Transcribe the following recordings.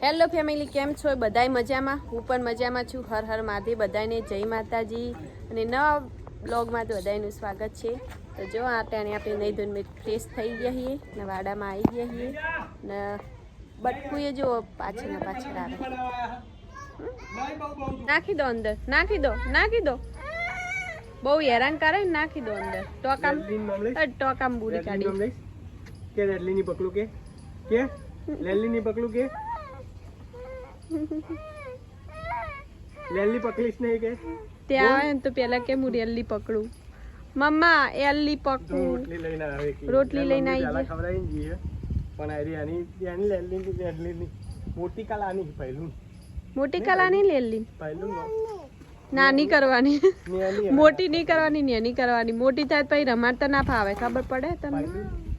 Hello family, કેમ છો? બધાય મજામાં? હું પણ મજામાં છું. હર હર મહાદેવ, બધાને જય માતાજી. અને નવા બ્લોગમાં તો બધાનું સ્વાગત છે. તો જો આપણે નહીં ધોઈને ફ્રેશ થઈ ગયા છીએ ને વાડામાં આવી ગયા છીએ ને બટકુએ જો પાછળ આવે. નાખી દો અંદર, નાખી દો. બહુ હેરાન કરે ને, નાખી દો અંદર. ટોકામ બુરી કાઢી કે રેડલી ની પકડું કે લેલી ની પકડું કે લેલી પકડીશ નહીં કે ત્યાં આવે ને તો પેલા કે હું રેલી પકડું. મમ્મા એલી પકડું. રોટલી લઈને આવી ખવડાવી જઈએ પણ આની લેલી મોટી કલાની પહેલું મોટી કલાની લેલી પહેલું નાની કરવાની, મોટી નહીં કરવાની, નાની કરવાની. મોટી થાય પછી રમાડતા ના ફાવે, ખબર પડે તમને?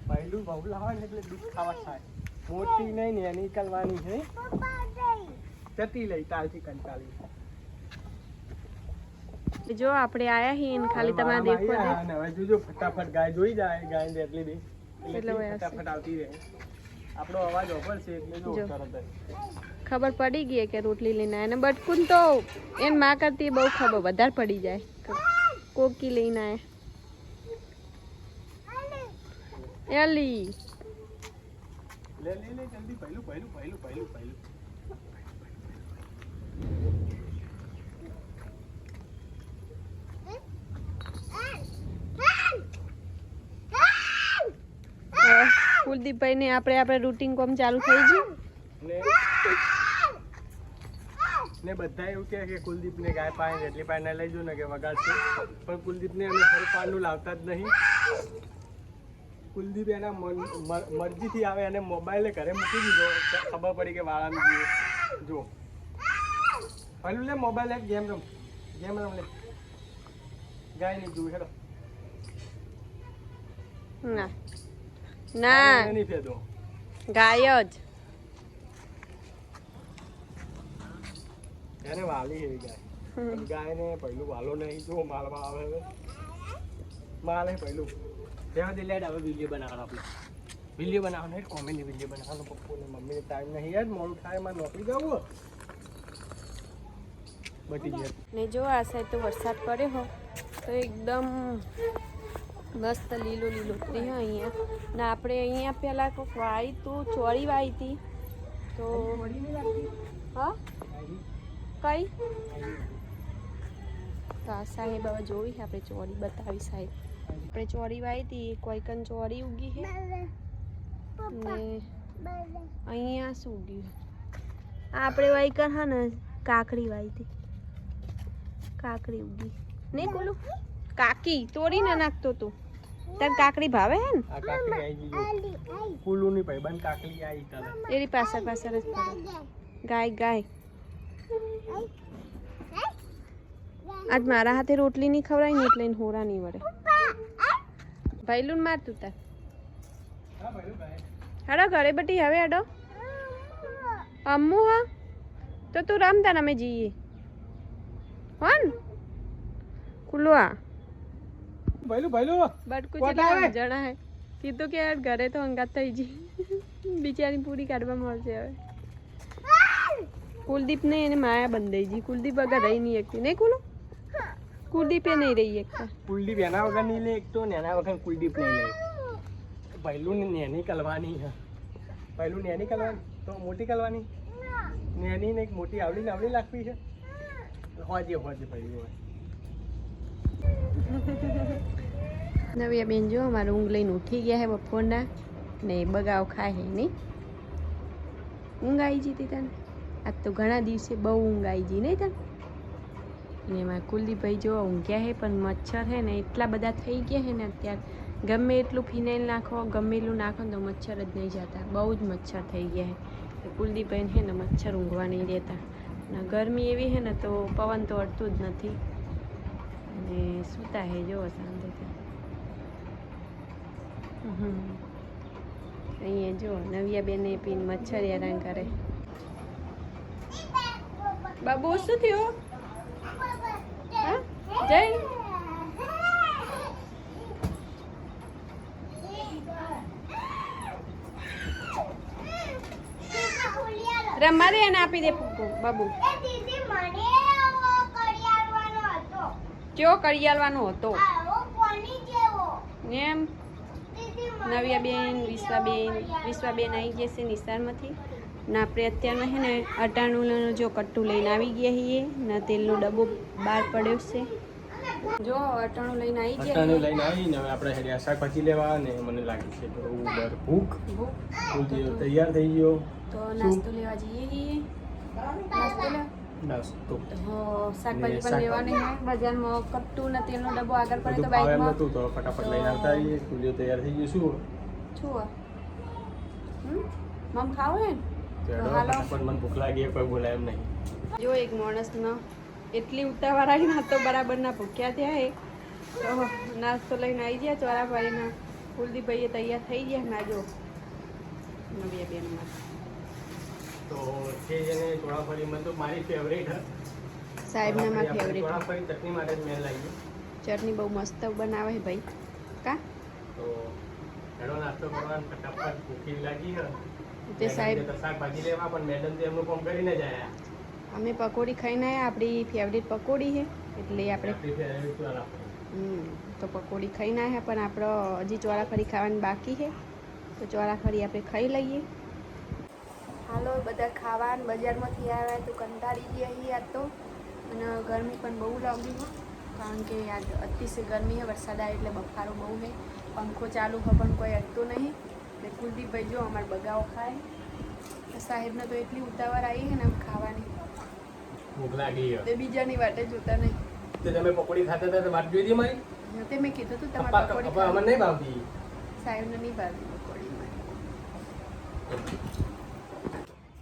પહેલું બહુ લાવે ને એટલે દૂધ ખાવા થાય. મોટી નહીં ને એની કરવાની છે. જતી લઈ તાલથી કંટાળી. જો આપણે આયા હી ને ખાલી તમારે દેખો દે. હવે જોજો ફટાફટ ગાય જોઈ જાય, ગાય ને એટલી બી એટલે ફટાફટ આવતી રહે. આપણો અવાજ ઓફર છે એટલે જો તરત ખબર પડી ગઈ કે રોટલી લઈને આયા ને બટકુન તો એન માં કરતી બહુ ખબર વધારે પડી જાય. કોકી લઈને આયા એલી લે જલ્દી પહેલું કુલદીપભાઈ ને આપણે રૂટીન કોમ ચાલુ થઈ ગયું ને બધા એવું કહે કે કુલદીપ ને ગાય પાય એટલી પાય ના લઈ જો ને કે વગાડશે, પણ કુલદીપ ને અમે હર પાનું લાવતા જ નહીં. કુલદીપ એના મરજીથી આવે અને મોબાઈલે ઘરે મૂકી દીધો, ખબર પડી કે વાળાનું જોઈએ જો પહેલું લે મોબાઈલ એક ગેમ રમ લે ગાય નહીં જોયું હેડો ના નહીં ફેદો ગાય જ એને વાલી એવી ગાય ને પહેલું વાલો નહીં જો માલમાં આવે હવે માલ હે પહેલું દેવા દે લેડ હવે વિડીયો બનાવવાનો આપણે વિડીયો બનાવવાનો એક કોમેડી વિડીયો બનાવવાનો. પપ્પુને મમ્મીને ટાઈમ નહીં યાર મોડું થાય માં નોકરી જવું બટી ગયા ને જો આ સાઈડ તો વરસાદ પડ્યો હો તો એકદમ મસ્ત લીલોતરી હો અહીંયા ને આપણે અહીંયા પેલા કોઈક વાઈ તું ચોળી વાઈ હતી તો હા કઈ તો આ સાહેબ હવે જોઈ આપણે ચોળી બતાવી સાહેબ. આપણે ચોરી વાઈ હતી કોઈ કન ચોરી ઉગી છે ને અહીંયા શું ઉગ્યું આપણે વાઈ કર હા ને કાકડી વાઈ હતી, કાકડી ઉગી નહીં કોલું કાકી તોડી ના નાખતો તું તાર કાકડી ભાવે હે ને આ કાકડી આવી ગઈ કુલુની ભાઈબંધ કાકડી આવી તને એની પાછળ જ ગાય આજ મારા હાથે રોટલી નહીં ખવડાવી ને એટલે હોરા નહીં વળે. ભાઈલું મારતું તાર હેડો ઘરે બટી હવે હેડો અમ્મુ હા તો તું રમતા અમે જઈએ હોન કુલવા બટકું જેટલા જણા હે કીધું કે યાર ઘરે તો અંગાત થઈ જી બિચારી પૂરી કાઢવા મળશે હવે. કુલદીપ ને એને માયા બંધાઈ જી. કુલદીપ વગર રહી નહીં એકતી નહીં કુલો કુલદીપે નહીં રહી એકતા. કુલદીપ એના વગર નહીં લે એક તો ને એના વગર કુલદીપ નહીં લે. પહેલું ને નેની કલવાની હે પહેલું નેની કલવાની તો મોટી કલવાની નેની ને એક મોટી આવડી લાગવી છે હોજે પહેલું નવી બેન જો અમારે ઊંઘ લઈને ઉઠી ગયા હે બપોરના ને બગાવ ખાય હે નહીં ઊંઘ આવી જતી તને આજ તો ઘણા દિવસે બહુ ઊંઘ આવી ગઈ નહીં તને. ને એમાં કુલદીપભાઈ જો ઊંઘ્યા હે પણ મચ્છર હે ને એટલા બધા થઈ ગયા હે ને અત્યારે ગમે એટલું ફિનાઇલ નાખો ગમે એટલું નાખો તો મચ્છર જ નહીં જતા, બહુ જ મચ્છર થઈ ગયા હે. કુલદીપભાઈને હે ને મચ્છર ઊંઘવા નહીં દેતા ને ગરમી એવી હે ને તો પવન તો અડતું જ નથી અને સૂતા હે જો શાંતિથી. અહીંયા જો નવિયા બેને પીને મચ્છર હેરાન કરે. બાબુ શું થયું હા જય રમવા દે એને આપી દે બાબુ. કયો કરિયાલવાનો હતો એમ? નવ્યાબેન વિશ્વાબેન આવી ગયા છે નિશાળમાંથી ને આપણે અત્યારમાં છે ને અટાણું જો કટ્ટું લઈને આવી ગયા છીએ ને તેલનો ડબ્બો બહાર પડ્યો છે. જો અટાણું લઈને આવી ગયા અટાણું લઈને આવીને હવે આપણે હેડ્યા શાકભાજી લેવા ને મને લાગે છે બરોબર ભૂખ તૈયાર થઈ ગયો. તો નાસ્તો લેવા જઈએ છીએ. નાસ્તો શાકભાજી પણ લેવાની છે બજારમાં. કટ્ટું ને તેલનો ડબ્બો આગળ પડે તો ભાવે બાઈકમાં નતું તો ફટાફટ લઈને આવતા રહીએ. સ્ટુડિયો તૈયાર થઈ ગયું શું છું મમ ખાવું હે તો ફટાફટ મને ભૂખ લાગી કોઈ બોલાય એમ નહીં. જો એક માણસનો એટલી ઉતાવળ આવી ના તો બરાબરના ભૂખ્યા થયા હે તો નાસ્તો લઈને આવી ગયા ચોરાફળીના. કુલદીપભાઈએ તૈયાર થઈ ગયા ના જો નવી બેનમાં. તો છે જેને ચોળાફળીમાં તો મારી ફેવરેટ હે સાહેબના માં ફેવરેટ ચોળાફળી ચટણી માટે જ મેં લાવી. ચટણી બહુ મસ્ત બનાવે છે ભાઈ કા. તો હેડો નાસ્તો કરવાનો ફટાફટ ભૂખી લાગી હે તે સાહેબ શાકભાજી લેવા પણ મેડમ તો એમનું કામ કરીને જ આયા. અમે પકોડી ખાઈને આવ્યા. આપણી ફેવરેટ પકોડી છે એટલે આપણે તો પકોડી ખાઈને આવ્યા પણ આપણો હજી ચોરાફળી ખાવાની બાકી છે તો ચોરાફળી આપણે ખાઈ લઈએ. હાલો બધા ખાવા બજારમાંથી આવ્યા તો કંટાળી ગયા છીએ આજ તો. અને ગરમી પણ બહુ લાગી છે કારણ કે આજ અતિશય ગરમી છે. વરસાદ આવે એટલે બફારો બહુ છે. પંખો ચાલુ હોય પણ કોઈ હટતું નહીં. ને કુલદીપભાઈ જો અમારે બગાવો ખાય. સાહેબને તો એટલી ઉતાવળ આવી છે ને આમ ખાવાની ભૂખ લાગી તે બીજાની વાટે જોતા નહીં. તે તમે પકોડી ખાતા હતા તો વાત જોઈ હતી મારી. તે મેં કીધું તું તમારે પકોડી અમને નહીં ભાવતી. સાહેબને નહીં ભાવતી પકોડી.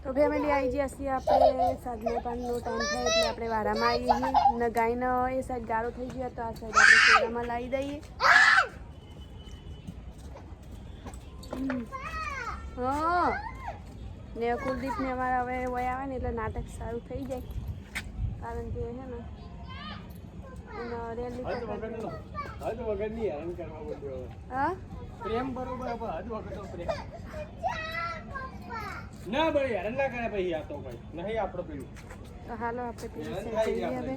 તો ફેમિલી આવી ગયા છીએ આપણે. સાંજનો પાણીનો ટાઈમ થાય એટલે આપણે વારામાં આવીએ છીએ ને ગાયનો એ સાઈડ ગાળો થઈ ગયો તો આ સાઈડ આપણે ચોરામાં લાવી દઈએ. હા ને કુલદીપને અમારા હવે વય આવે ને એટલે નાટક સારું થઈ જાય કારણ કે હે ને એને રેલી હા પ્રેમ બરોબર હદ વખત પ્રેમ ના ભાઈ હેરાન ના કરે ભાઈ. આ તો ભાઈ નહીં આપણો પેલું તો હાલો આપણે પેલી સાઈડ જઈએ હવે.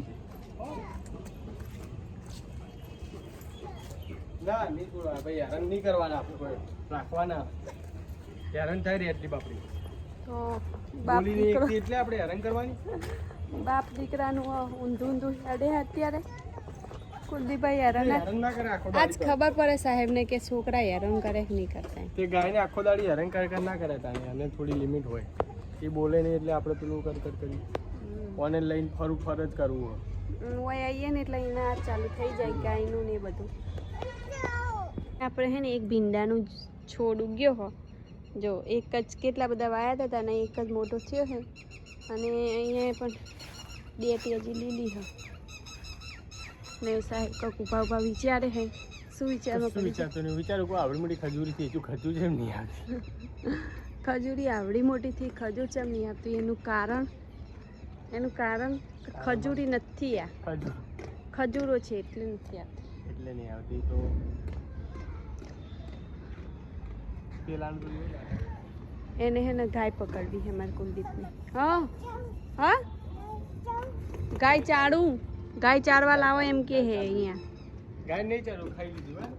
ના નહીં ભાઈ હેરાન નહીં કરવાના આપણે કોઈ રાખવાના. હેરાન થાય રે એટલી બાપડી તો બાપ દીકરો એટલે આપણે હેરાન કરવાની. બાપ દીકરાનું ઊંધું ઊંધું હેડે અત્યારે. કુલદીપભાઈ હેરાન ના કરે આખો આજ ખબર પડે સાહેબને કે છોકરા હેરાન કરે કે નહીં કરતા. તે ગાયને આખો દાડી હેરાન કર ના કરે તાને. અને થોડી લિમિટ હોય. એ બોલે નહીં એટલે આપણે પેલું કર કરી ઓને લઈને ફરું ફર જ કરવું હોય. ઓય આવીએ ને એટલે એના ચાલુ થઈ જાય ગાયનું ને એ બધું. આપણે હે ને એક ભીંડાનું છોડ ઉગ્યો હો જો એક જ કેટલા બધા વાયા હતા અને એક જ મોટો થયો છે. અને અહીંયા પણ ડેટી હજી લીલી છે ને સાહેબ કંઈક ઉભા વિચારે છે. શું વિચારતો નહીં વિચારું કોઈ આવડી મોટી ખજૂરી થી ખજૂર જેમ નહીં આવતી. ખજૂરી આવડી મોટીથી ખજૂર ચમ નહીં આવતી એનું કારણ ખજૂરી નથી. આ ખજૂરો છે એટલે નથી આવતી. એટલે નહીં આવતી તો એને હે ને ગાય પકડવી છે મારે કુલદીપને. હા હા ગાય ચારવા લાવો એમ કે હે અહીંયા. ગાય નહીં ચાલુ ખાઈ લીધું.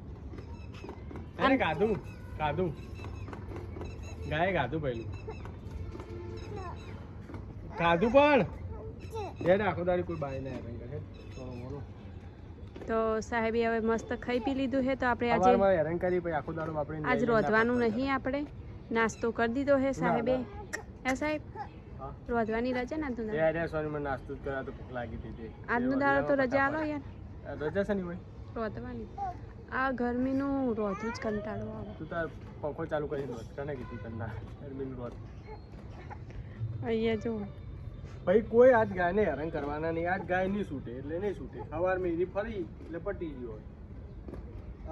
અરે ગાધું ગાય ગાધું પહેલું ગાધું પણ આખો દાડી કોઈ બાય ના તો સાહેબે હવે મસ્ત ખાઈ પી લીધું છે. તો આપણે આજે હેરાન કરી પછી આખો દાડો આપણે આજ રોધવાનું નહીં. આપણે નાસ્તો કરી દીધો છે સાહેબે. હે સાહેબ રોધવાની રજા ના તું સોરી મને નાસ્તો જ કર્યા તો ભૂખ લાગી હતી. આજનો દાડો તો રજા આલો યાર. રજા છે નહીં હોય રોધવાની. આ ગરમીનું રોધું જ કંટાળો આવે. તું તાર પંખો ચાલુ કરી રોજ કને કીધું કંટાળ ગરમીનું રોજ. અહીંયા જો ભાઈ કોઈ આજ ગાયને હેરાન કરવાના નહીં. આજ ગાય નહીં છૂટે એટલે નહીં છૂટે. સવાર મેરી ફરી એટલે પટી ગયો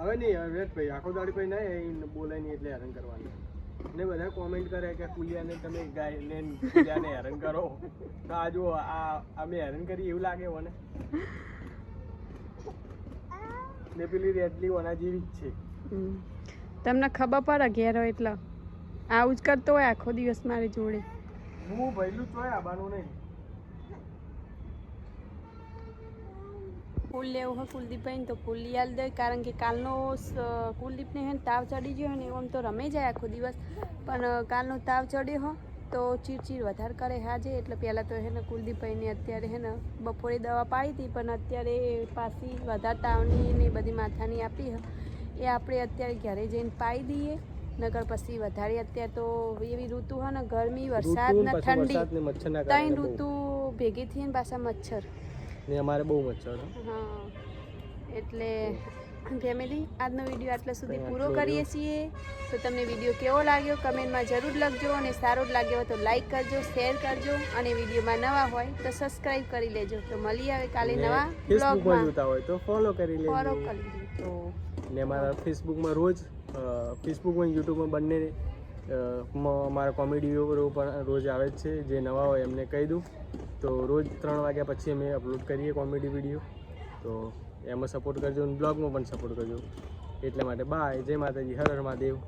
હવે નહીં. હવે ભાઈ આખો દાડી કોઈ નહીં બોલે નહીં એટલે હેરાન કરવાની. ને બધા કોમેન્ટ કરે કે કુલિયાને તમે ગાય લઈને કુલિયાને હેરાન કરો તો આ જો અમે હેરાન કરી એવું લાગે મને. ને પેલી રેડલી ઓના જેવી જ છે. તમને ખબર પડે ઘેર હોય એટલે આવું જ કરતો હોય આખો દિવસ મારી જોડે. હું ભઈલું ચોય આવવાનું નહીં. ફૂલ લેવું હોય કુલદીપભાઈને તો ફૂલ લઈ આલ દે, કારણ કે કાલનો કુલદીપને હે ને તાવ ચડી ગયો ને આમ તો રમે જાય આખો દિવસ, પણ કાલનો તાવ ચડ્યો હો તો ચીડચીડ વધારે કરે હાજે, એટલે પહેલાં તો હે ને કુલદીપભાઈને અત્યારે હે ને બપોરે દવા પાડી હતી, પણ અત્યારે પાછી વધારે તાવની ને બધી માથાની આપી એ આપણે અત્યારે ઘરે જઈને પાઈ દઈએ, નગર પછી વધારે અત્યારે તો એવી ઋતુ હોય ને ગરમી વરસાદ ને ઠંડી ત્રણ ઋતુ ભેગી થઈને પાછા મચ્છર ને અમારે બહુ મચ્છર. હા એટલે ફેમિલી આજનો વિડીયો આટલા સુધી પૂરો કરીએ છીએ. તો તમને વિડીયો કેવો લાગ્યો કમેન્ટમાં જરૂર લખજો, અને સારો જ લાગ્યો હોય તો લાઈક કરજો, શેર કરજો, અને વિડીયોમાં નવા હોય તો સબસ્ક્રાઈબ કરી લેજો. તો મળી આવે કાલે નવા બ્લોગમાં, જોતા હોય તો ફોલો કરી લેજો. ફોલો કરી લેજો. ને અમારા ફેસબુકમાં રોજ ફેસબુકમાં યુટ્યુબમાં બંને મારા કોમેડી વિડીયો પણ રોજ આવે જ છે. જે નવા હોય એમને કહી દઉં તો રોજ 3 વાગ્યા પછી અમે અપલોડ કરીએ કોમેડી વિડીયો, તો એમાં સપોર્ટ કરજો અને બ્લોગમાં પણ સપોર્ટ કરજો. એટલા માટે બાય, જય માતાજી, હર હર મહાદેવ.